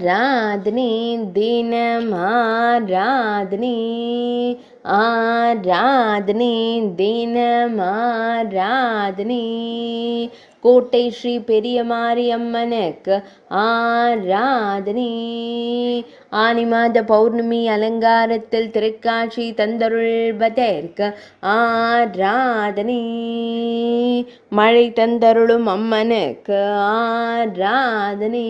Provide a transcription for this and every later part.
ஆராதனை தினம் ஆராதனை ஆராதனை தினம் ஆராதனை கோட்டை ஸ்ரீ பெரிய மாரியம்மனுக்கு ஆராதனை ஆனி மாத பௌர்ணமி அலங்காரத்தில் திருக்காட்சி தந்தருள்வதற்கு ஆராதனை மழை தந்தருளும் அம்மனுக்கு ஆராதனை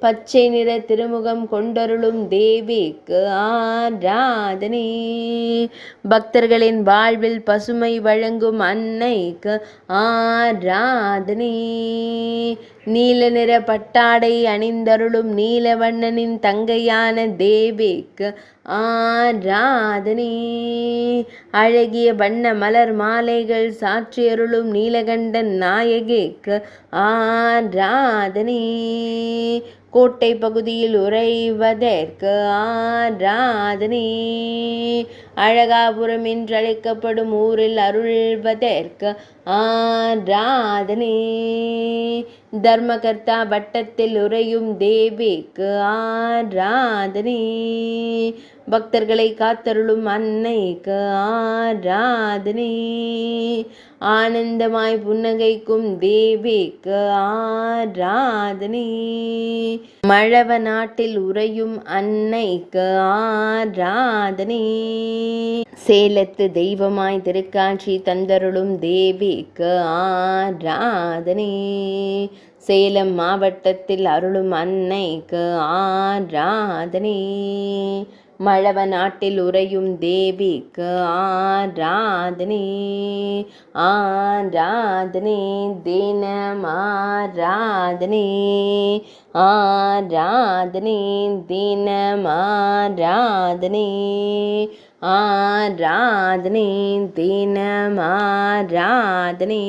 பச்சை நிற திருமுகம் கொண்டருளும் தேவிக்கு ஆராதனை பக்தர்களின் வாழ்வில் பசுமை வழங்கும் அன்னைக்கு ஆராதனை நீல நிற பட்டாடை அணிந்தருளும் நீலவண்ணனின் தங்கையான தேவிக்கு ஆராதனை அழகிய வண்ண மலர் மாலைகள் சாற்றியருளும் நீலகண்டன் நாயகிக்கு ஆராதனை கோட்டை பகுதியில் உறைவதற்கு ஆராதனை அழகாபுரம் என்றழைக்கப்படும் ஊரில் அருள்வதற்கு ஆராதனை தர்மகர்த்தா வட்டத்தில் உறையும் தேவிக்கு ஆராதனை பக்தர்களை காத்தருளும் அன்னைக்கு ஆராதனை ஆனந்தமாய் புன்னகைக்கும் தேவிக்கு ஆராதனை மழவ நாட்டில் உறையும் அன்னைக்கு ஆராதனை சேலத்து தெய்வமாய் திருக்காட்சி தந்தருளும் தேவிக்கு ஆராதனை சேலம் மாவட்டத்தில் அருளும் அன்னைக்கு ஆராதனை மழவ நாட்டில் உறையும் தேவிக்கு ஆராதனை ஆராதனை தினம் ஆராதனை ஆராதனை தினம் ஆராதனை ஆராதனை தினம் ஆராதனை